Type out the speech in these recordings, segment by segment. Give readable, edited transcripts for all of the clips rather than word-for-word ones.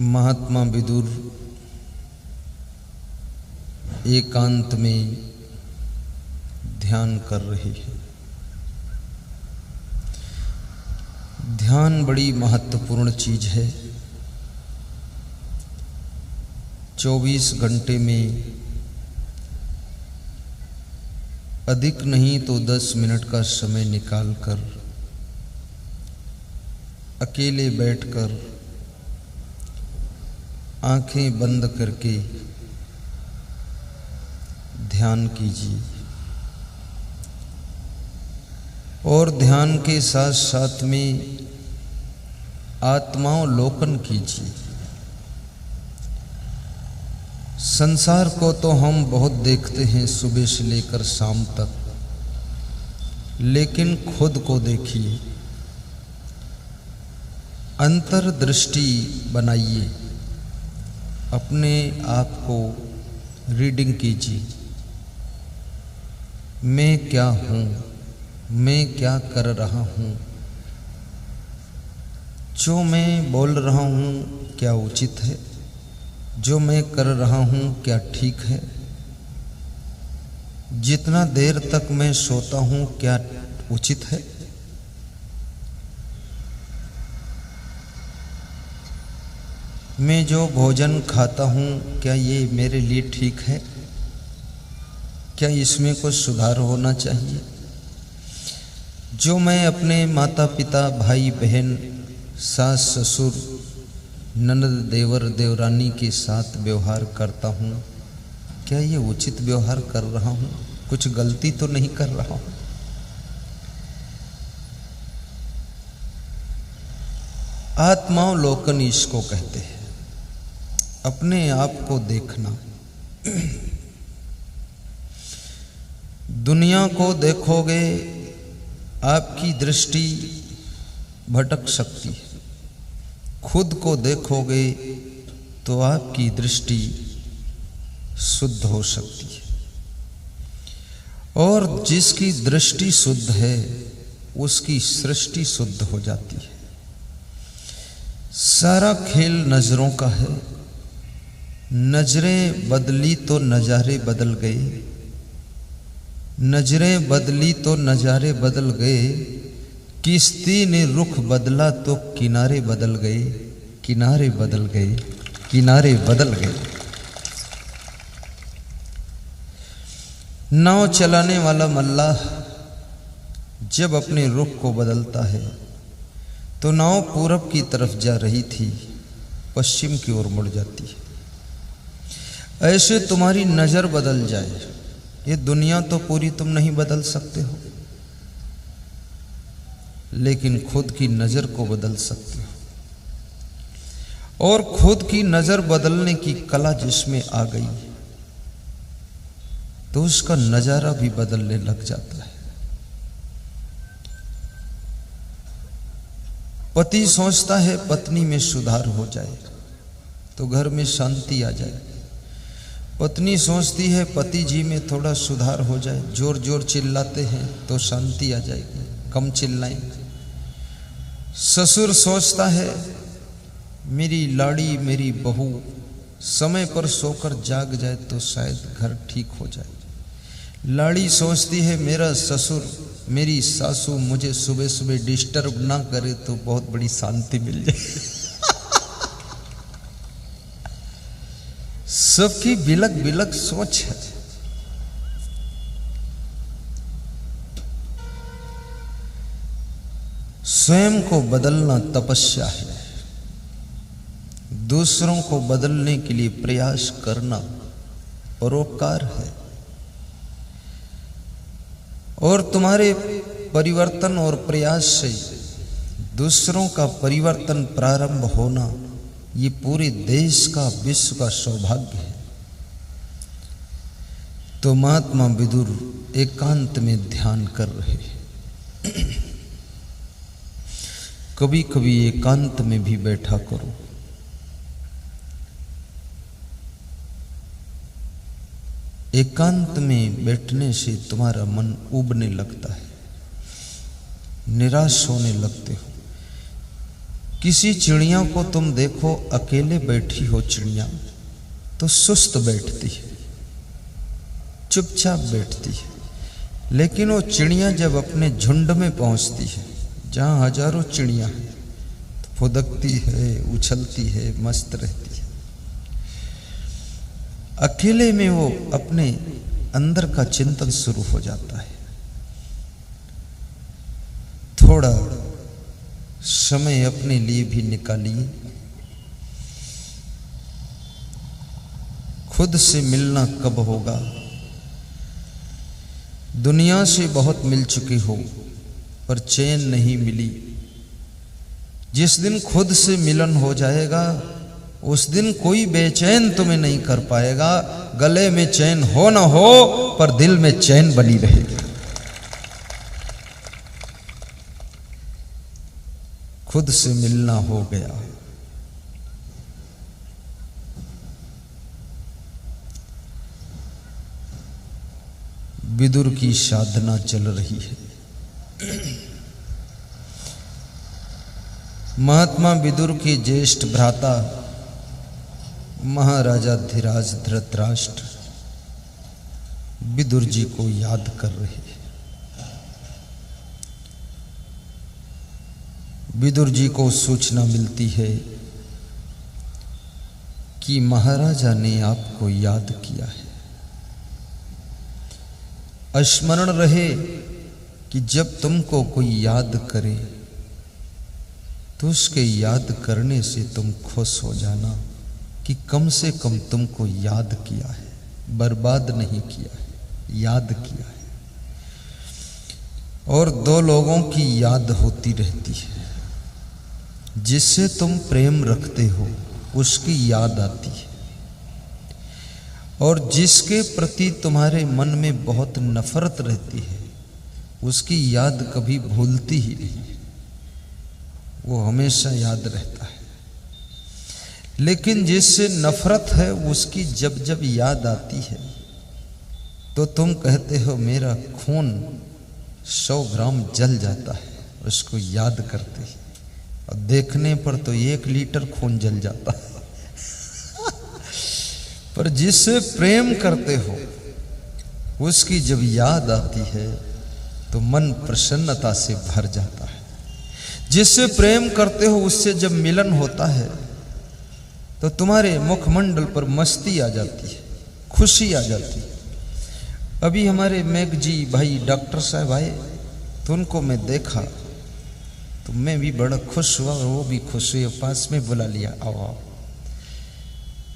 महात्मा विदुर एकांत में ध्यान कर रहे हैं। ध्यान बड़ी महत्वपूर्ण चीज है। 24 घंटे में अधिक नहीं तो 10 मिनट का समय निकालकर अकेले बैठकर आंखें बंद करके ध्यान कीजिए और ध्यान के साथ साथ में आत्मावलोकन कीजिए। संसार को तो हम बहुत देखते हैं सुबह से लेकर शाम तक, लेकिन खुद को देखिए, अंतर्दृष्टि बनाइए, अपने आप को रीडिंग कीजिए। मैं क्या हूँ, मैं क्या कर रहा हूँ, जो मैं बोल रहा हूँ क्या उचित है, जो मैं कर रहा हूँ क्या ठीक है, जितना देर तक मैं सोता हूँ क्या उचित है, मैं जो भोजन खाता हूँ क्या ये मेरे लिए ठीक है, क्या इसमें कुछ सुधार होना चाहिए, जो मैं अपने माता पिता भाई बहन सास ससुर ननद देवर देवरानी के साथ व्यवहार करता हूँ क्या ये उचित व्यवहार कर रहा हूँ, कुछ गलती तो नहीं कर रहा हूँ। आत्मावलोकन इसको कहते हैं, अपने आप को देखना। दुनिया को देखोगे आपकी दृष्टि भटक सकती है, खुद को देखोगे तो आपकी दृष्टि शुद्ध हो सकती है। और जिसकी दृष्टि शुद्ध है उसकी सृष्टि शुद्ध हो जाती है। सारा खेल नजरों का है, नजरें बदली तो नजारे बदल गए, नजरें बदली तो नजारे बदल गए, किश्ती ने रुख बदला तो किनारे बदल गए, किनारे बदल गए, किनारे बदल गए। नाव चलाने वाला मल्लाह जब अपने रुख को बदलता है तो नाव पूरब की तरफ जा रही थी, पश्चिम की ओर मुड़ जाती है। ऐसे तुम्हारी नजर बदल जाए, ये दुनिया तो पूरी तुम नहीं बदल सकते हो, लेकिन खुद की नजर को बदल सकते हो। और खुद की नजर बदलने की कला जिसमें आ गई तो उसका नजारा भी बदलने लग जाता है। पति सोचता है पत्नी में सुधार हो जाए तो घर में शांति आ जाए, पत्नी सोचती है पति जी में थोड़ा सुधार हो जाए, जोर जोर चिल्लाते हैं तो शांति आ जाएगी, कम चिल्लाएं। ससुर सोचता है मेरी लाड़ी मेरी बहू समय पर सोकर जाग जाए तो शायद घर ठीक हो जाए। लाड़ी सोचती है मेरा ससुर मेरी सासू मुझे सुबह सुबह डिस्टर्ब ना करे तो बहुत बड़ी शांति मिल जाए। सबकी बिलक बिलक सोच है। स्वयं को बदलना तपस्या है, दूसरों को बदलने के लिए प्रयास करना परोपकार है। और तुम्हारे परिवर्तन और प्रयास से दूसरों का परिवर्तन प्रारंभ होना ये पूरे देश का विश्व का सौभाग्य है। तो महात्मा विदुर एकांत में ध्यान कर रहे हैं। कभी कभी एकांत में भी बैठा करो। एकांत में बैठने से तुम्हारा मन उबने लगता है, निराश होने लगते हो। किसी चिड़िया को तुम देखो अकेले बैठी हो चिड़िया तो सुस्त बैठती है, चुपचाप बैठती है। लेकिन वो चिड़िया जब अपने झुंड में पहुंचती है, जहां हजारों चिड़िया हैं, तो फुदकती है, उछलती है, मस्त रहती है। अकेले में वो अपने अंदर का चिंतन शुरू हो जाता है। थोड़ा समय अपने लिए भी निकालिए। खुद से मिलना कब होगा? दुनिया से बहुत मिल चुके हो पर चैन नहीं मिली। जिस दिन खुद से मिलन हो जाएगा उस दिन कोई बेचैन तुम्हें नहीं कर पाएगा। गले में चैन हो ना हो पर दिल में चैन बनी रहेगी। खुद से मिलना हो गया। विदुर की साधना चल रही है। महात्मा विदुर के ज्येष्ठ भ्राता महाराजा धीराज धृतराष्ट्र विदुर जी को याद कर रहे हैं। विदुर जी को सूचना मिलती है कि महाराजा ने आपको याद किया है। स्मरण रहे कि जब तुमको कोई याद करे तो उसके याद करने से तुम खुश हो जाना कि कम से कम तुमको याद किया है, बर्बाद नहीं किया है, याद किया है। और दो लोगों की याद होती रहती है। जिससे तुम प्रेम रखते हो उसकी याद आती है, और जिसके प्रति तुम्हारे मन में बहुत नफरत रहती है उसकी याद कभी भूलती ही नहीं, वो हमेशा याद रहता है। लेकिन जिससे नफरत है उसकी जब जब याद आती है तो तुम कहते हो मेरा खून 100 ग्राम जल जाता है उसको याद करते ही, और देखने पर तो 1 लीटर खून जल जाता है। पर जिससे प्रेम करते हो उसकी जब याद आती है तो मन प्रसन्नता से भर जाता है। जिससे प्रेम करते हो उससे जब मिलन होता है तो तुम्हारे मुखमंडल पर मस्ती आ जाती है, खुशी आ जाती है। अभी हमारे मेघ जी भाई डॉक्टर साहब आए तो उनको मैं देखा तो मैं भी बड़ा खुश हुआ और वो भी खुश हुए, पास में बुला लिया, आओ आओ।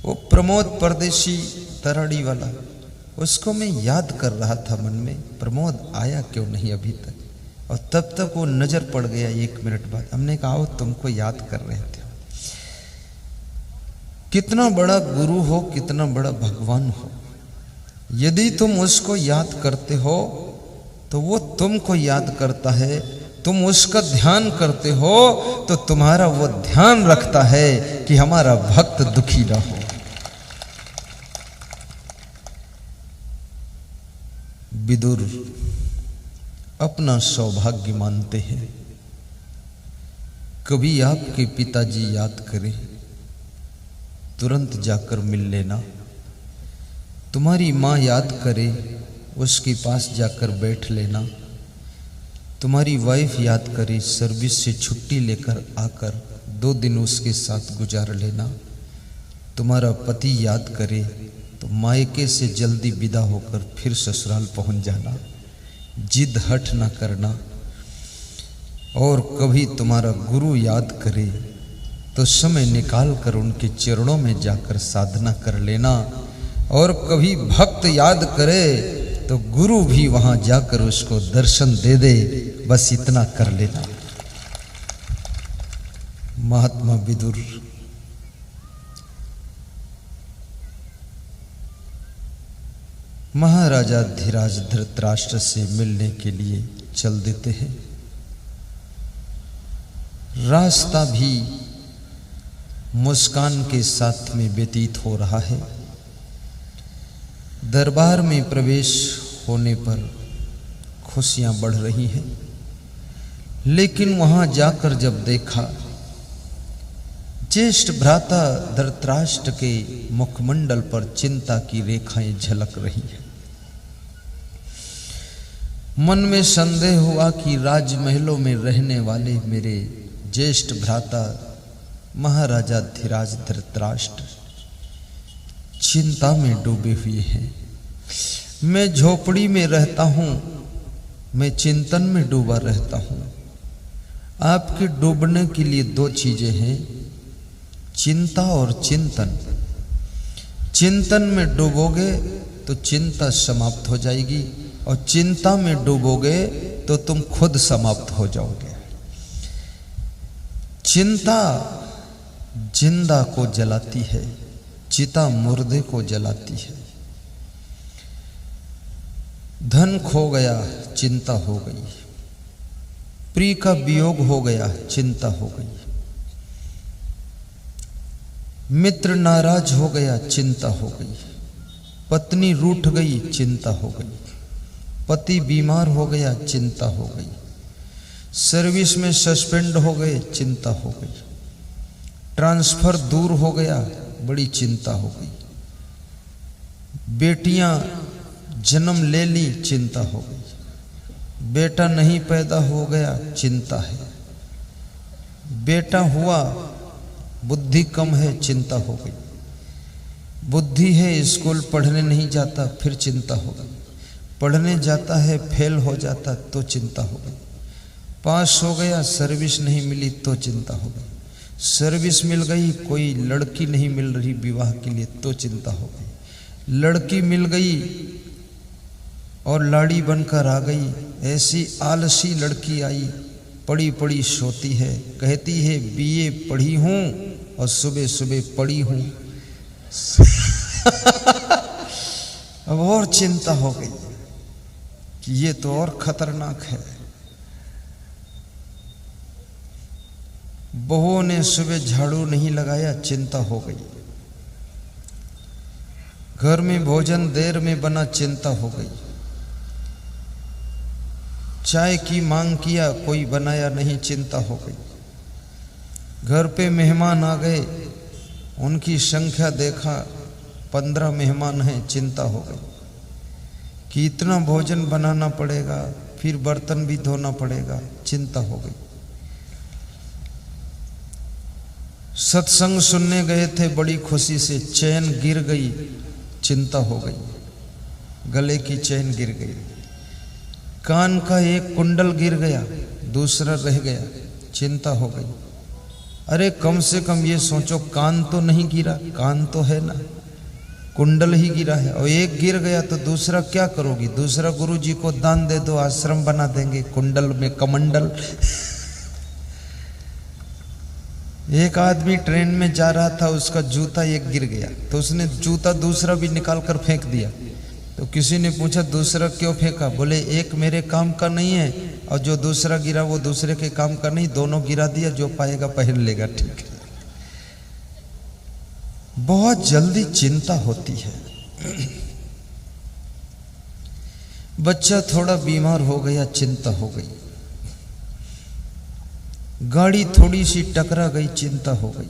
वो प्रमोद परदेशी तराड़ी वाला, उसको मैं याद कर रहा था मन में, प्रमोद आया क्यों नहीं अभी तक। और तब तक वो नजर पड़ गया 1 मिनट बाद। हमने कहा आओ तुमको याद कर रहे थे। कितना बड़ा गुरु हो, कितना बड़ा भगवान हो, यदि तुम उसको याद करते हो तो वो तुमको याद करता है। तुम उसका ध्यान करते हो तो तुम्हारा वो ध्यान रखता है कि हमारा भक्त दुखी ना हो। विदुर अपना सौभाग्य मानते हैं। कभी आपके पिताजी याद करें तुरंत जाकर मिल लेना। तुम्हारी माँ याद करे उसके पास जाकर बैठ लेना। तुम्हारी वाइफ याद करे सर्विस से छुट्टी लेकर आकर 2 दिन उसके साथ गुजार लेना। तुम्हारा पति याद करे तो मायके से जल्दी विदा होकर फिर ससुराल पहुंच जाना, जिद हट ना करना। और कभी तुम्हारा गुरु याद करे तो समय निकाल कर उनके चरणों में जाकर साधना कर लेना। और कभी भक्त याद करे तो गुरु भी वहां जाकर उसको दर्शन दे दे, बस इतना कर लेना। महात्मा विदुर महाराजा धीराज धृतराष्ट्र से मिलने के लिए चल देते हैं। रास्ता भी मुस्कान के साथ में व्यतीत हो रहा है। दरबार में प्रवेश होने पर खुशियां बढ़ रही हैं, लेकिन वहां जाकर जब देखा ज्येष्ठ भ्राता धृतराष्ट्र के मुखमंडल पर चिंता की रेखाएं झलक रही हैं। मन में संदेह हुआ कि राजमहलों में रहने वाले मेरे ज्येष्ठ भ्राता महाराजा धीराज धृतराष्ट्र चिंता में डूबे हुए हैं। मैं झोपड़ी में रहता हूं, मैं चिंतन में डूबा रहता हूं। आपके डूबने के लिए दो चीजें हैं, चिंता और चिंतन। चिंतन में डूबोगे तो चिंता समाप्त हो जाएगी, और चिंता में डूबोगे तो तुम खुद समाप्त हो जाओगे। चिंता जिंदा को जलाती है, चिता मुर्दे को जलाती है। धन खो गया, चिंता हो गई। प्रिय का वियोग हो गया, चिंता हो गई। मित्र नाराज हो गया, चिंता हो गई। पत्नी रूठ गई, चिंता हो गई। पति बीमार हो गया, चिंता हो गई। सर्विस में सस्पेंड हो गए, चिंता हो गई। ट्रांसफर दूर हो गया, बड़ी चिंता हो गई। बेटियां जन्म ले ली, चिंता हो गई। बेटा नहीं पैदा हो गया, चिंता है। बेटा हुआ, बुद्धि कम है, चिंता हो गई। बुद्धि है, स्कूल पढ़ने नहीं जाता, फिर चिंता हो गई। पढ़ने जाता है, फेल हो जाता तो चिंता हो गई। पास हो गया, सर्विस नहीं मिली तो चिंता हो गई। सर्विस मिल गई, कोई लड़की नहीं मिल रही विवाह के लिए तो चिंता हो गई। लड़की मिल गई और लाड़ी बनकर आ गई। ऐसी आलसी लड़की आई, पड़ी पड़ी सोती है, कहती है बीए पढ़ी हूं और सुबह सुबह पड़ी हूं। अब और चिंता हो गई कि ये तो और खतरनाक है। बहुओं ने सुबह झाड़ू नहीं लगाया, चिंता हो गई। घर में भोजन देर में बना, चिंता हो गई। चाय की मांग किया, कोई बनाया नहीं, चिंता हो गई। घर पे मेहमान आ गए, उनकी संख्या देखा 15 मेहमान हैं, चिंता हो गई कि इतना भोजन बनाना पड़ेगा, फिर बर्तन भी धोना पड़ेगा, चिंता हो गई। सत्संग सुनने गए थे बड़ी खुशी से, चैन गिर गई, चिंता हो गई। गले की चैन गिर गई। कान का एक कुंडल गिर गया, दूसरा रह गया, चिंता हो गई। अरे कम से कम ये सोचो, कान तो नहीं गिरा, कान तो है ना, कुंडल ही गिरा है। और एक गिर गया तो दूसरा क्या करोगी? दूसरा गुरुजी को दान दे दो, आश्रम बना देंगे कुंडल में कमंडल। एक आदमी ट्रेन में जा रहा था, उसका जूता एक गिर गया तो उसने जूता दूसरा भी निकाल कर फेंक दिया। तो किसी ने पूछा दूसरा क्यों फेंका? बोले एक मेरे काम का नहीं है और जो दूसरा गिरा वो दूसरे के काम का नहीं, दोनों गिरा दिया, जो पाएगा पहन लेगा। ठीक है। बहुत जल्दी चिंता होती है। बच्चा थोड़ा बीमार हो गया, चिंता हो गई। गाड़ी थोड़ी सी टकरा गई, चिंता हो गई।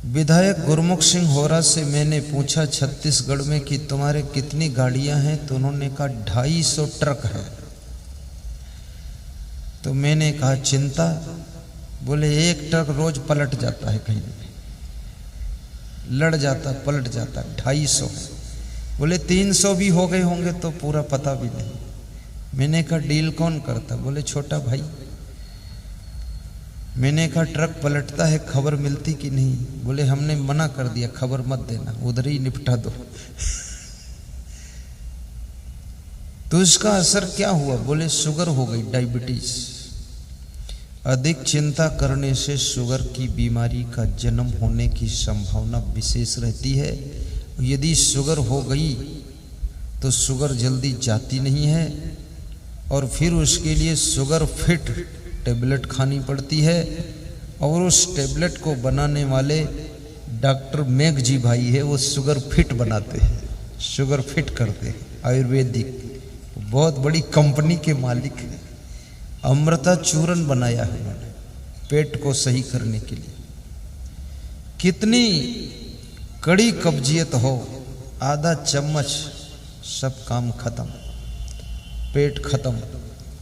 विधायक गुरमुख सिंह होरा से मैंने पूछा छत्तीसगढ़ में कि तुम्हारे कितनी गाड़ियां हैं? तो उन्होंने कहा 250 ट्रक है। तो मैंने कहा चिंता? बोले एक ट्रक रोज पलट जाता है, कहीं लड़ जाता, पलट जाता, 250 है। बोले 300 भी हो गए होंगे तो पूरा पता भी नहीं। मैंने कहा डील कौन करता? बोले छोटा भाई। मैंने कहा ट्रक पलटता है, खबर मिलती कि नहीं? बोले हमने मना कर दिया, खबर मत देना, उधर ही निपटा दो। तो इसका असर क्या हुआ? बोले शुगर हो गई, डायबिटीज। अधिक चिंता करने से शुगर की बीमारी का जन्म होने की संभावना विशेष रहती है। यदि शुगर हो गई तो शुगर जल्दी जाती नहीं है और फिर उसके लिए शुगर फिट टेबलेट खानी पड़ती है। और उस टेबलेट को बनाने वाले डॉक्टर मेघ जी भाई है, वो शुगर फिट बनाते हैं, शुगर फिट करते हैं, आयुर्वेदिक बहुत बड़ी कंपनी के मालिक है। अमृता चूरन बनाया है उन्होंने, पेट को सही करने के लिए। कितनी कड़ी कब्जियत हो, आधा चम्मच सब काम खत्म, पेट खत्म,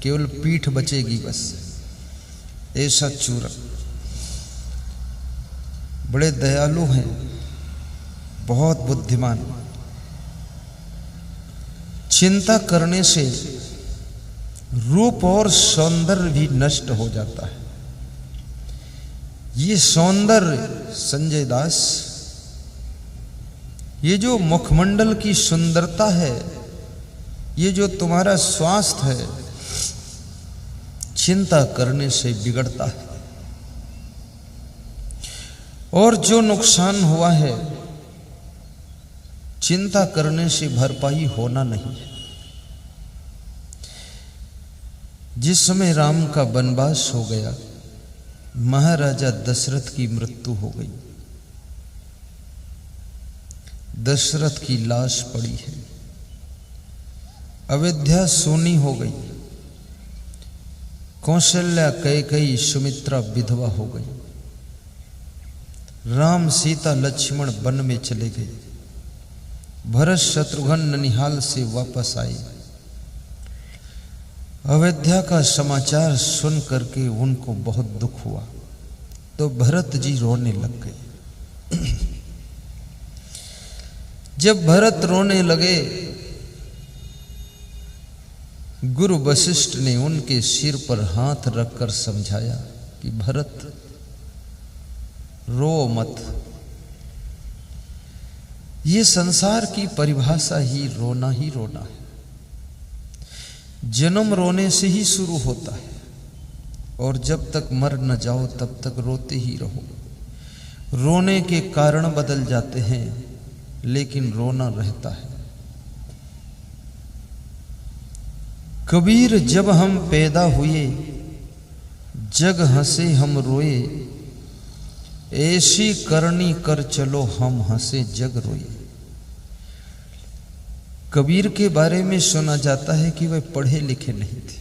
केवल पीठ बचेगी बस। ऐसा चूरन बड़े दयालु हैं, बहुत बुद्धिमान। चिंता करने से रूप और सौंदर्य भी नष्ट हो जाता है। ये सौंदर्य संजय दास, ये जो मुखमंडल की सुंदरता है, ये जो तुम्हारा स्वास्थ्य है, चिंता करने से बिगड़ता है। और जो नुकसान हुआ है, चिंता करने से भरपाई होना नहीं है। जिस समय राम का वनवास हो गया, महाराजा दशरथ की मृत्यु हो गई। दशरथ की लाश पड़ी है, अयोध्या सोनी हो गई। कौशल्या कैकेयी सुमित्रा विधवा हो गई। राम सीता लक्ष्मण वन में चले गए। भरत शत्रुघ्न ननिहाल से वापस आए। अयोध्या का समाचार सुन करके उनको बहुत दुख हुआ, तो भरत जी रोने लग गए। जब भरत रोने लगे, गुरु वशिष्ठ ने उनके सिर पर हाथ रखकर समझाया कि भरत रो मत। ये संसार की परिभाषा ही रोना है। जन्म रोने से ही शुरू होता है, और जब तक मर न जाओ तब तक रोते ही रहो। रोने के कारण बदल जाते हैं, लेकिन रोना रहता है। कबीर जब हम पैदा हुए, जग हंसे हम रोए, ऐसी करनी कर चलो हम हंसे जग रोए। कबीर के बारे में सुना जाता है कि वे पढ़े लिखे नहीं थे,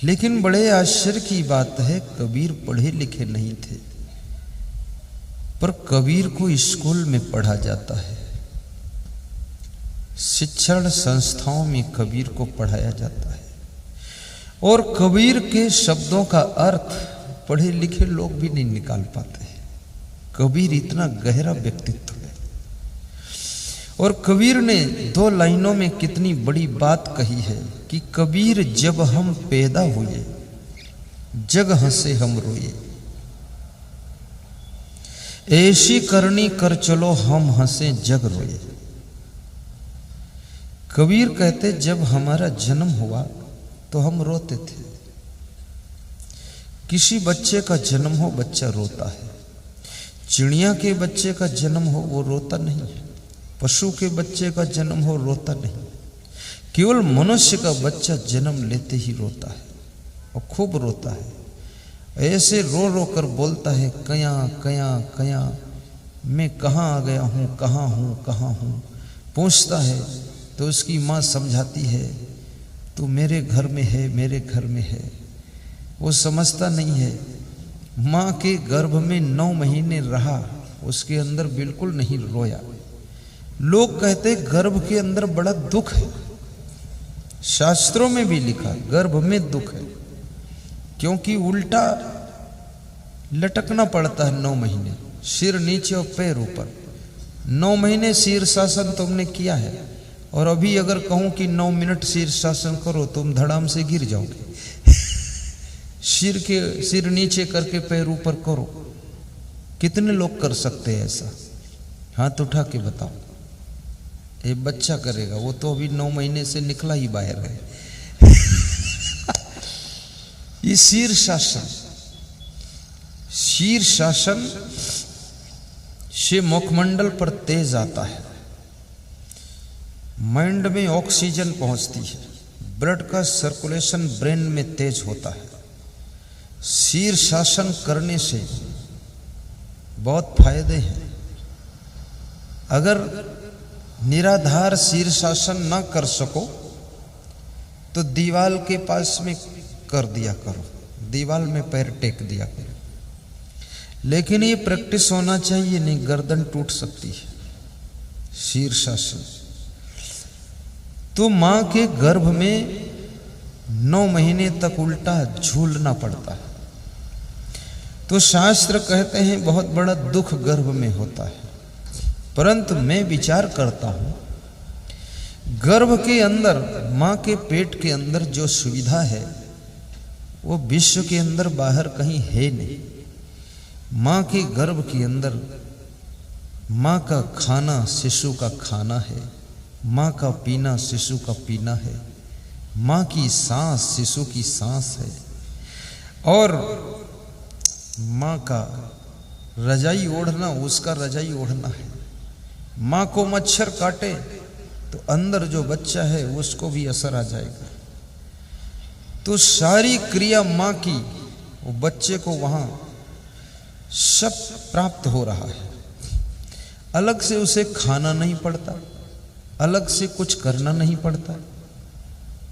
लेकिन बड़े आश्चर्य की बात है, कबीर पढ़े लिखे नहीं थे, पर कबीर को स्कूल में पढ़ा जाता है। शिक्षण संस्थाओं में कबीर को पढ़ाया जाता है, और कबीर के शब्दों का अर्थ पढ़े लिखे लोग भी नहीं निकाल पाते हैं। कबीर इतना गहरा व्यक्तित्व है। और कबीर ने 2 लाइनों में कितनी बड़ी बात कही है कि कबीर जब हम पैदा हुए, जग हंसे हम रोए, ऐसी करनी कर चलो हम हंसे जग रोए। कबीर कहते जब हमारा जन्म हुआ तो हम रोते थे। किसी बच्चे का जन्म हो, बच्चा रोता है। चिड़िया के बच्चे का जन्म हो, वो रोता नहीं है। पशु के बच्चे का जन्म हो, रोता नहीं। केवल मनुष्य का बच्चा जन्म लेते ही रोता है, और खूब रोता है। ऐसे रो रो कर बोलता है, कया कया कया, मैं कहाँ आ गया हूँ, कहाँ हूँ, कहाँ हूँ। पूछता है तो उसकी माँ समझाती है, तू मेरे घर में है, मेरे घर में है। वो समझता नहीं है। माँ के गर्भ में 9 महीने रहा, उसके अंदर बिल्कुल नहीं रोया। लोग कहते गर्भ के अंदर बड़ा दुख है। शास्त्रों में भी लिखा गर्भ में दुख है, क्योंकि उल्टा लटकना पड़ता है 9 महीने, सिर नीचे और पैर ऊपर। 9 महीने शीर्षासन तुमने किया है, और अभी अगर कहूं कि 9 मिनट शीर्षासन करो, तुम धड़ाम से गिर जाओगे। सिर नीचे करके पैर ऊपर करो। कितने लोग कर सकते हैं ऐसा? हाथ उठा के बताओ। ये बच्चा करेगा, वो तो अभी 9 महीने से निकला ही बाहर है। ये शीर्षासन से मुखमंडल पर तेज आता है, माइंड में ऑक्सीजन पहुंचती है, ब्लड का सर्कुलेशन ब्रेन में तेज होता है। शीर्षासन करने से बहुत फायदे हैं। अगर निराधार शीर्षासन ना कर सको तो दीवार के पास में कर दिया करो, दीवार में पैर टेक दिया करो। लेकिन ये प्रैक्टिस होना चाहिए, नहीं गर्दन टूट सकती है, शीर्षासन। तो मां के गर्भ में 9 महीने तक उल्टा झूलना पड़ता है। तो शास्त्र कहते हैं बहुत बड़ा दुख गर्भ में होता है। परंतु मैं विचार करता हूं, गर्भ के अंदर, मां के पेट के अंदर जो सुविधा है वो विश्व के अंदर बाहर कहीं है नहीं। मां के गर्भ के अंदर मां का खाना शिशु का खाना है, मां का पीना शिशु का पीना है, मां की सांस शिशु की सांस है, और मां का रजाई ओढ़ना उसका रजाई ओढ़ना है। मां को मच्छर काटे तो अंदर जो बच्चा है उसको भी असर आ जाएगा। तो सारी क्रिया मां की, वो बच्चे को वहां सब प्राप्त हो रहा है। अलग से उसे खाना नहीं पड़ता, अलग से कुछ करना नहीं पड़ता,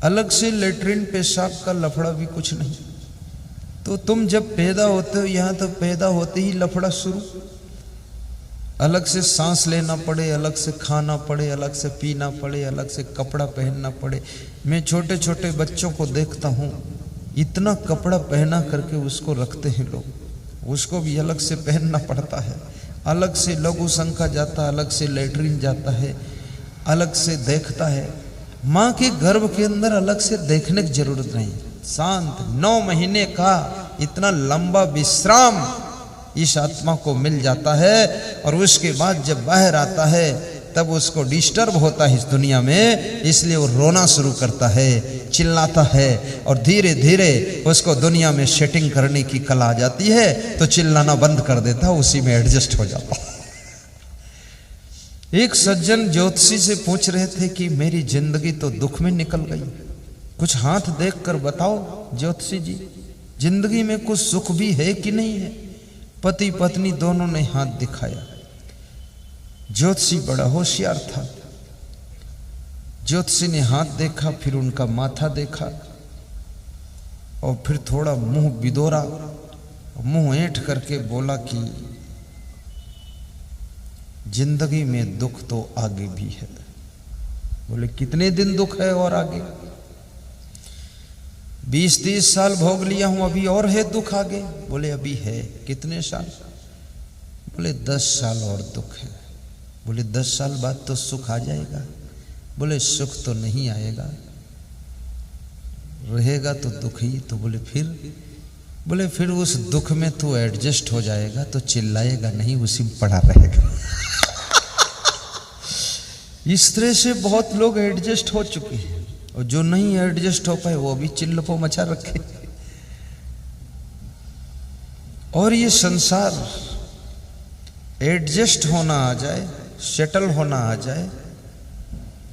अलग से लेटरिन पेशाब का लफड़ा भी कुछ नहीं। तो तुम जब पैदा होते हो यहां तो पैदा होते ही लफड़ा शुरू। अलग से सांस लेना पड़े, अलग से खाना पड़े, अलग से पीना पड़े, अलग से कपड़ा पहनना पड़े। मैं छोटे छोटे बच्चों को देखता हूं, इतना कपड़ा पहना करके उसको रखते हैं लोग, उसको भी अलग से पहनना पड़ता है। अलग से लघु संख्या जाता, अलग से लेटरिन जाता है, अलग से देखता है। मां के गर्भ के अंदर अलग से देखने की जरूरत नहीं। शांत 9 महीने का इतना लंबा विश्राम इस आत्मा को मिल जाता है, और उसके बाद जब बाहर आता है तब उसको डिस्टर्ब होता है इस दुनिया में, इसलिए वो रोना शुरू करता है, चिल्लाता है, और धीरे धीरे उसको दुनिया में सेटिंग करने की कला आ जाती है तो चिल्लाना बंद कर देता है, उसी में एडजस्ट हो जाता है। एक सज्जन ज्योतिषी से पूछ रहे थे कि मेरी जिंदगी तो दुख में निकल गई, कुछ हाथ देख कर बताओ ज्योतिषी जी, जिंदगी में कुछ सुख भी है कि नहीं है। पति पत्नी दोनों ने हाथ दिखाया। ज्योतिषी बड़ा होशियार था। ज्योतिषी ने हाथ देखा, फिर उनका माथा देखा, और फिर थोड़ा मुंह बिदोरा, मुंह ऐंठ करके बोला कि जिंदगी में दुख तो आगे भी है। बोले कितने दिन दुख है और आगे? 20-30 साल भोग लिया हूं, अभी और है दुख आगे? बोले अभी है। कितने साल? बोले 10 साल और दुख है। बोले 10 साल बाद तो सुख आ जाएगा? बोले सुख तो नहीं आएगा, रहेगा तो दुख ही। तो बोले फिर? बोले फिर उस दुख में तू एडजस्ट हो जाएगा तो चिल्लाएगा नहीं, उसी में पड़ा रहेगा। इस तरह से बहुत लोग एडजस्ट हो चुके हैं, और जो नहीं एडजस्ट हो पाए वो भी चिल्लपो मचा रखे। और ये संसार एडजस्ट होना आ जाए, सेटल होना आ जाए,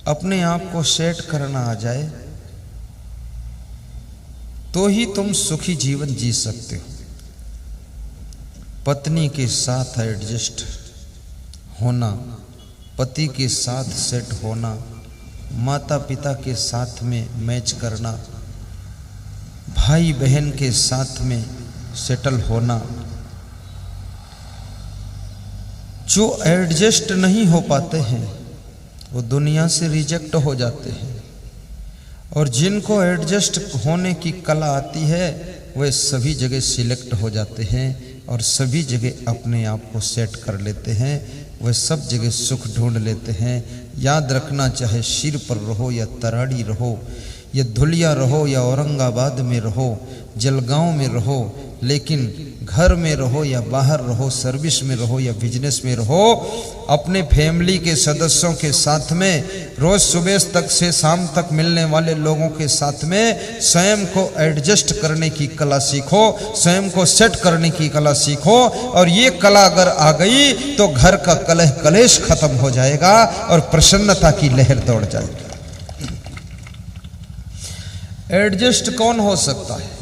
अपने आप को सेट करना आ जाए, तो ही तुम सुखी जीवन जी सकते हो। पत्नी के साथ एडजस्ट होना, पति के साथ सेट होना, माता पिता के साथ में मैच करना, भाई बहन के साथ में सेटल होना। जो एडजस्ट नहीं हो पाते हैं वो दुनिया से रिजेक्ट हो जाते हैं, और जिनको एडजस्ट होने की कला आती है वे सभी जगह सिलेक्ट हो जाते हैं, और सभी जगह अपने आप को सेट कर लेते हैं। वह सब जगह सुख ढूंढ लेते हैं। याद रखना, चाहे सिर पर रहो या तराड़ी रहो, या धुलिया रहो या औरंगाबाद में रहो, जलगांव में रहो, लेकिन घर में रहो या बाहर रहो, सर्विस में रहो या बिजनेस में रहो, अपने फैमिली के सदस्यों के साथ में, रोज सुबह तक से शाम तक मिलने वाले लोगों के साथ में स्वयं को एडजस्ट करने की कला सीखो, स्वयं को सेट करने की कला सीखो। और ये कला अगर आ गई तो घर का कलह कलेश खत्म हो जाएगा और प्रसन्नता की लहर दौड़ जाएगी। एडजस्ट कौन हो सकता है?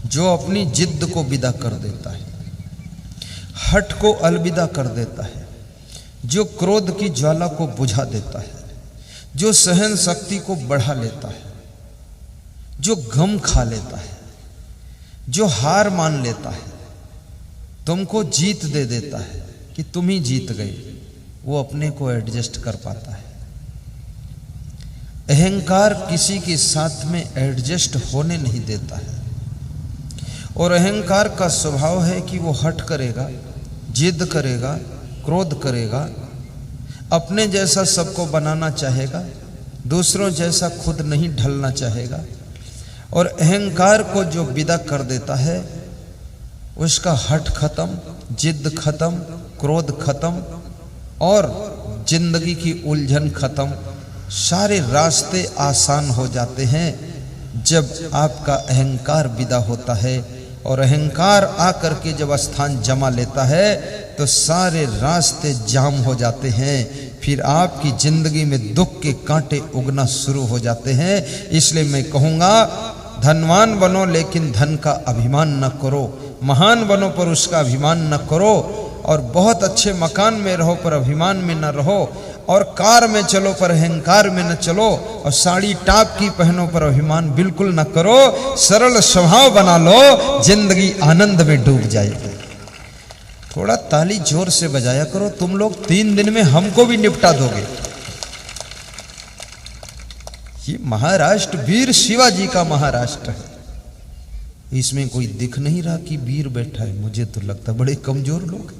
जो अपनी जिद को विदा कर देता है, हट को अलविदा कर देता है, जो क्रोध की ज्वाला को बुझा देता है, जो सहन शक्ति को बढ़ा लेता है, जो गम खा लेता है, जो हार मान लेता है, तुमको जीत दे देता है कि तुम ही जीत गए, वो अपने को एडजस्ट कर पाता है। अहंकार किसी के साथ में एडजस्ट होने नहीं देता है, और अहंकार का स्वभाव है कि वो हट करेगा, जिद करेगा, क्रोध करेगा, अपने जैसा सबको बनाना चाहेगा, दूसरों जैसा खुद नहीं ढलना चाहेगा। और अहंकार को जो विदा कर देता है, उसका हट खत्म, जिद खत्म, क्रोध खत्म और जिंदगी की उलझन खत्म। सारे रास्ते आसान हो जाते हैं जब आपका अहंकार विदा होता है। और अहंकार आकर के जब स्थान जमा लेता है तो सारे रास्ते जाम हो जाते हैं। फिर आपकी जिंदगी में दुख के कांटे उगना शुरू हो जाते हैं। इसलिए मैं कहूँगा, धनवान बनो लेकिन धन का अभिमान न करो, महान बनो पर उसका अभिमान न करो, और बहुत अच्छे मकान में रहो पर अभिमान में न रहो, और कार में चलो पर अहंकार में न चलो, और साड़ी टाप की पहनो पर अभिमान बिल्कुल न करो। सरल स्वभाव बना लो, जिंदगी आनंद में डूब जाएगी। थोड़ा ताली जोर से बजाया करो, तुम लोग 3 दिन में हमको भी निपटा दोगे। ये महाराष्ट्र वीर शिवाजी का महाराष्ट्र है। इसमें कोई दिख नहीं रहा कि वीर बैठा है। मुझे तो लगता बड़े कमजोर लोग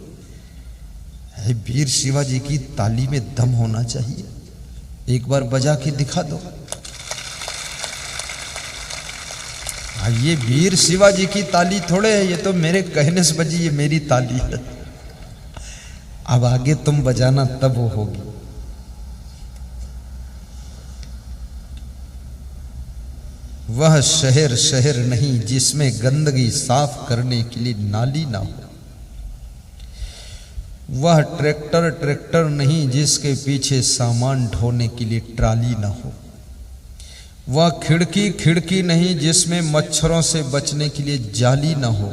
हैं। वीर शिवाजी की ताली में दम होना चाहिए। एक बार बजा के दिखा दो। ये वीर शिवाजी की ताली थोड़े है, ये तो मेरे कहने से बजी, ये मेरी ताली है। अब आगे तुम बजाना तब वो होगी। वह शहर शहर नहीं जिसमें गंदगी साफ करने के लिए नाली ना हो। वह ट्रैक्टर ट्रैक्टर नहीं जिसके पीछे सामान ढोने के लिए ट्राली ना हो। वह खिड़की खिड़की नहीं जिसमें मच्छरों से बचने के लिए जाली ना हो।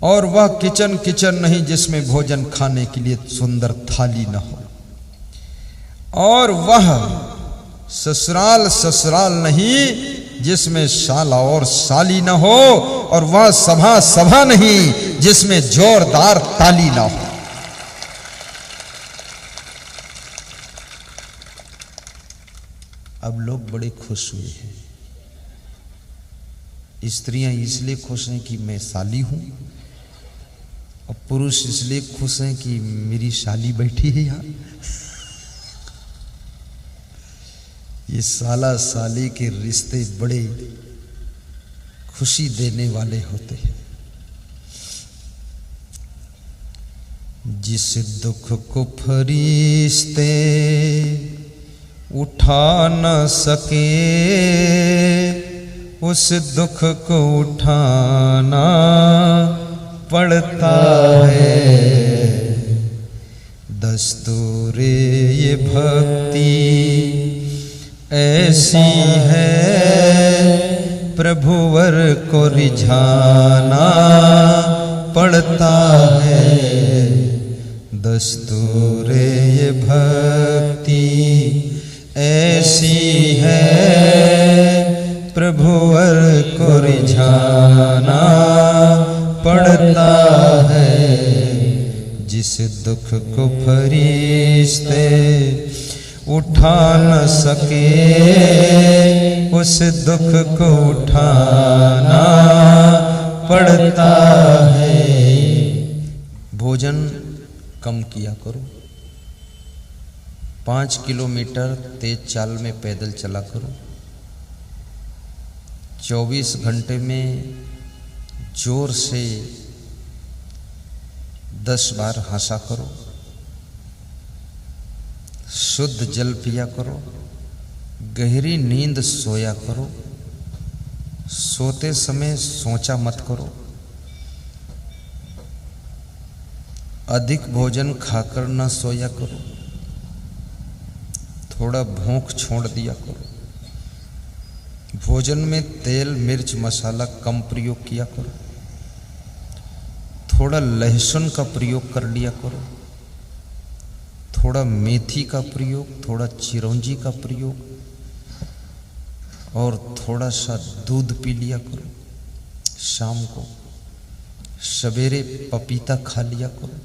और वह किचन किचन नहीं जिसमें भोजन खाने के लिए सुंदर थाली ना हो। और वह ससुराल ससुराल नहीं जिसमें साला और साली ना हो। और वह सभा सभा नहीं जिसमें जोरदार ताली ना हो। अब लोग बड़े खुश हुए हैं। स्त्रियां इसलिए खुश हैं कि मैं साली हूं, और पुरुष इसलिए खुश हैं कि मेरी साली बैठी है यहां। ये साला साली के रिश्ते बड़े खुशी देने वाले होते हैं। जिस दुख को फरिश्ते उठा न सके, उस दुख को उठाना पड़ता है। दस्तूरे ये भक्ति ऐसी है, प्रभुवर को रिझाना पड़ता है। दस्तूरे ये भक्ति ऐसी है, प्रभुवर को रिझाना पड़ता है। जिस दुख को फरिश्ते उठा न सके, उस दुख को उठाना पड़ता है। भोजन कम किया करो। 5 किलोमीटर तेज चाल में पैदल चला करो। 24 घंटे में जोर से 10 बार हंसा करो। शुद्ध जल पिया करो। गहरी नींद सोया करो। सोते समय सोचा मत करो। अधिक भोजन खाकर न सोया करो। थोड़ा भूख छोड़ दिया करो। भोजन में तेल मिर्च मसाला कम प्रयोग किया करो। थोड़ा लहसुन का प्रयोग कर लिया करो। थोड़ा मेथी का प्रयोग, थोड़ा चिरौंजी का प्रयोग, और थोड़ा सा दूध पी लिया करो। शाम को सवेरे पपीता खा लिया करो,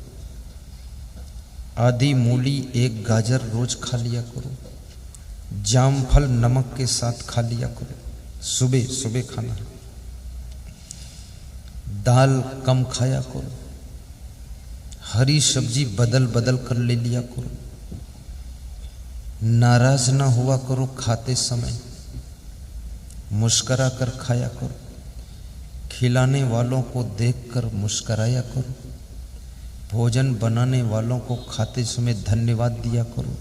आधी मूली एक गाजर रोज खा लिया करो, जामफल नमक के साथ खा लिया करो, सुबह सुबह खाना। दाल कम खाया करो, हरी सब्जी बदल बदल कर ले लिया करो, नाराज ना हुआ करो खाते समय, मुस्करा कर खाया करो, खिलाने वालों को देखकर मुस्कराया करो, भोजन बनाने वालों को खाते समय धन्यवाद दिया करो।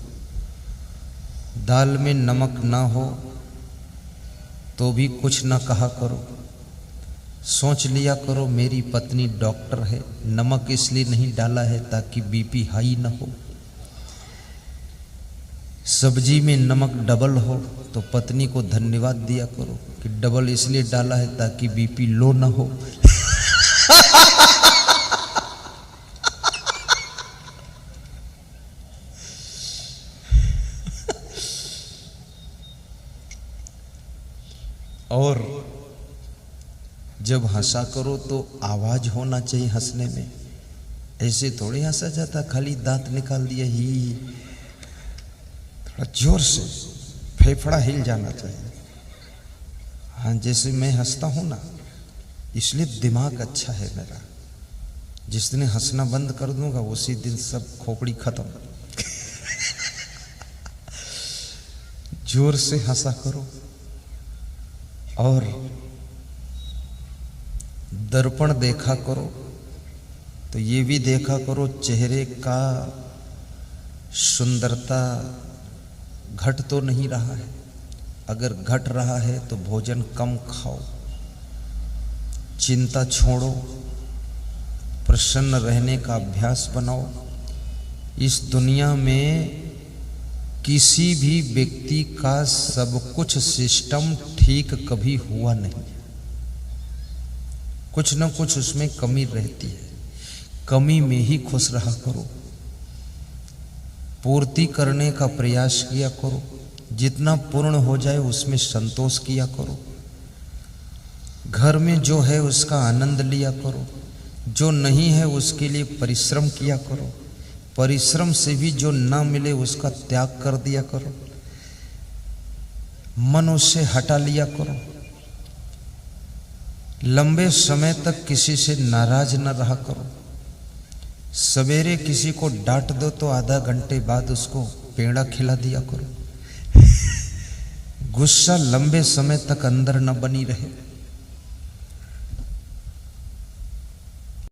दाल में नमक ना हो तो भी कुछ ना कहा करो, सोच लिया करो मेरी पत्नी डॉक्टर है, नमक इसलिए नहीं डाला है ताकि बीपी हाई ना हो। सब्जी में नमक डबल हो तो पत्नी को धन्यवाद दिया करो कि डबल इसलिए डाला है ताकि बीपी लो ना हो। और जब हंसा करो तो आवाज होना चाहिए हंसने में, ऐसे थोड़ी हंसा जाता खाली दांत निकाल दिया ही, थोड़ा जोर से फेफड़ा हिल जाना चाहिए। हाँ, जैसे मैं हंसता हूं ना, इसलिए दिमाग अच्छा है मेरा। जिस दिन हंसना बंद कर दूंगा उसी दिन सब खोपड़ी खत्म। जोर से हंसा करो और दर्पण देखा करो तो ये भी देखा करो चेहरे का सुंदरता घट तो नहीं रहा है। अगर घट रहा है तो भोजन कम खाओ, चिंता छोड़ो, प्रसन्न रहने का अभ्यास बनाओ। इस दुनिया में किसी भी व्यक्ति का सब कुछ सिस्टम ठीक कभी हुआ नहीं, कुछ न कुछ उसमें कमी रहती है। कमी में ही खुश रहा करो, पूर्ति करने का प्रयास किया करो, जितना पूर्ण हो जाए उसमें संतोष किया करो। घर में जो है उसका आनंद लिया करो, जो नहीं है उसके लिए परिश्रम किया करो। परिश्रम से भी जो ना मिले उसका त्याग कर दिया करो, मन उससे हटा लिया करो। लंबे समय तक किसी से नाराज न रहा करो। सवेरे किसी को डांट दो तो आधा घंटे बाद उसको पेड़ा खिला दिया करो। गुस्सा लंबे समय तक अंदर न बनी रहे।